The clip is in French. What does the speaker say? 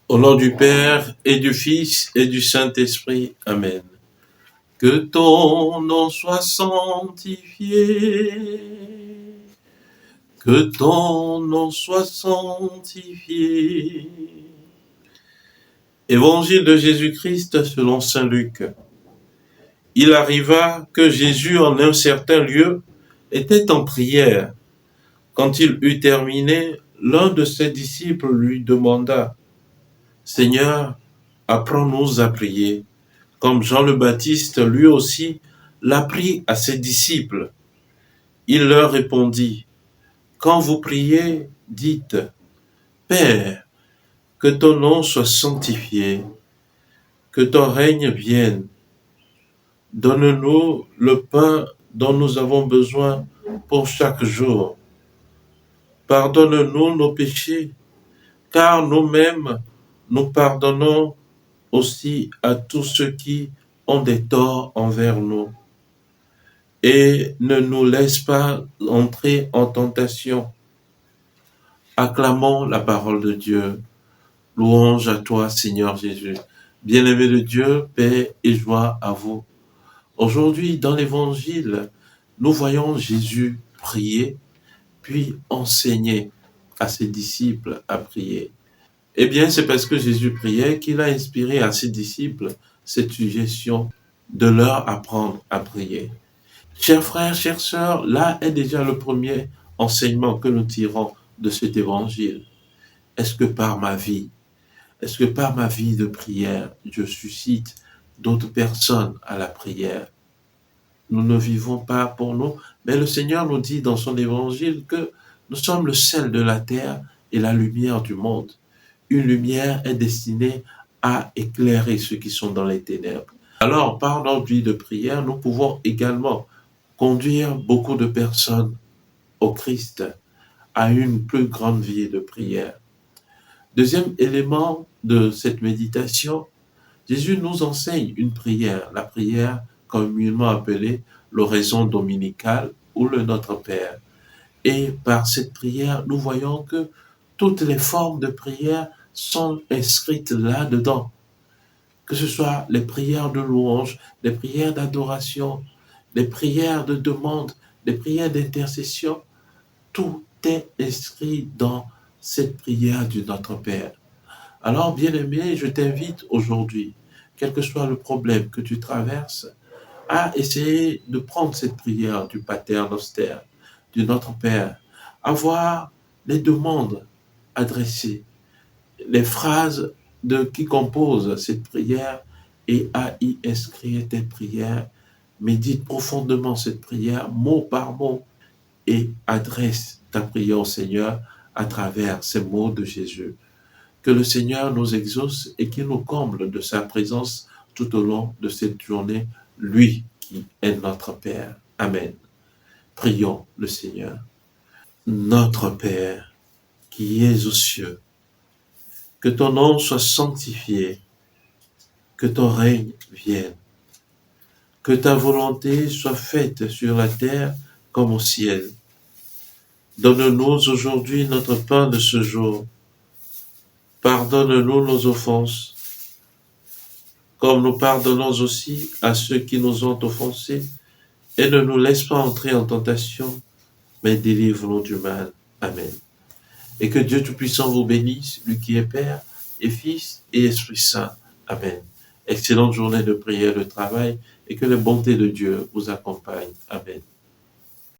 Au nom du Père et du Fils et du Saint-Esprit. Amen. Que ton nom soit sanctifié. Que ton nom soit sanctifié. Évangile de Jésus-Christ selon saint Luc. Il arriva que Jésus, en un certain lieu, était en prière. Quand il eut terminé, l'un de ses disciples lui demanda « Seigneur, apprends-nous à prier, comme Jean le Baptiste lui aussi l'apprit à ses disciples. » Il leur répondit « Quand vous priez, dites « Père, que ton nom soit sanctifié, que ton règne vienne. Donne-nous le pain dont nous avons besoin pour chaque jour. Pardonne-nous nos péchés, car nous-mêmes nous pardonnons aussi à tous ceux qui ont des torts envers nous. Et ne nous laisse pas entrer en tentation. » Acclamons la parole de Dieu. Louange à toi, Seigneur Jésus. Bien-aimé de Dieu, paix et joie à vous. Aujourd'hui, dans l'Évangile, nous voyons Jésus prier, puis enseigner à ses disciples à prier. Eh bien, c'est parce que Jésus priait qu'il a inspiré à ses disciples cette suggestion de leur apprendre à prier. Chers frères, chères sœurs, là est déjà le premier enseignement que nous tirons de cet évangile. Est-ce que par ma vie de prière, je suscite d'autres personnes à la prière? Nous ne vivons pas pour nous, mais le Seigneur nous dit dans son évangile que nous sommes le sel de la terre et la lumière du monde. Une lumière est destinée à éclairer ceux qui sont dans les ténèbres. Alors, par notre vie de prière, nous pouvons également conduire beaucoup de personnes au Christ, à une plus grande vie de prière. Deuxième élément de cette méditation, Jésus nous enseigne une prière, la prière communément appelée l'oraison dominicale ou le Notre Père. Et par cette prière, nous voyons que toutes les formes de prière sont inscrites là-dedans. Que ce soit les prières de louange, les prières d'adoration, les prières de demande, les prières d'intercession, tout est inscrit dans cette prière du Notre Père. Alors, bien-aimé, je t'invite aujourd'hui, quel que soit le problème que tu traverses, à essayer de prendre cette prière du Pater Noster, du Notre Père, à voir les demandes adressées, les phrases qui composent cette prière et à y inscrire tes prières. Médite profondément cette prière, mot par mot, et adresse ta prière au Seigneur à travers ces mots de Jésus. Que le Seigneur nous exauce et qu'il nous comble de sa présence tout au long de cette journée, lui qui est notre Père. Amen. Prions le Seigneur. Notre Père, qui es aux cieux, que ton nom soit sanctifié, que ton règne vienne, que ta volonté soit faite sur la terre comme au ciel. Donne-nous aujourd'hui notre pain de ce jour. Pardonne-nous nos offenses, comme nous pardonnons aussi à ceux qui nous ont offensés, et ne nous laisse pas entrer en tentation, mais délivre-nous du mal. Amen. Et que Dieu Tout-Puissant vous bénisse, lui qui est Père et Fils et Esprit Saint. Amen. Excellente journée de prière, de travail, et que les bontés de Dieu vous accompagnent. Amen.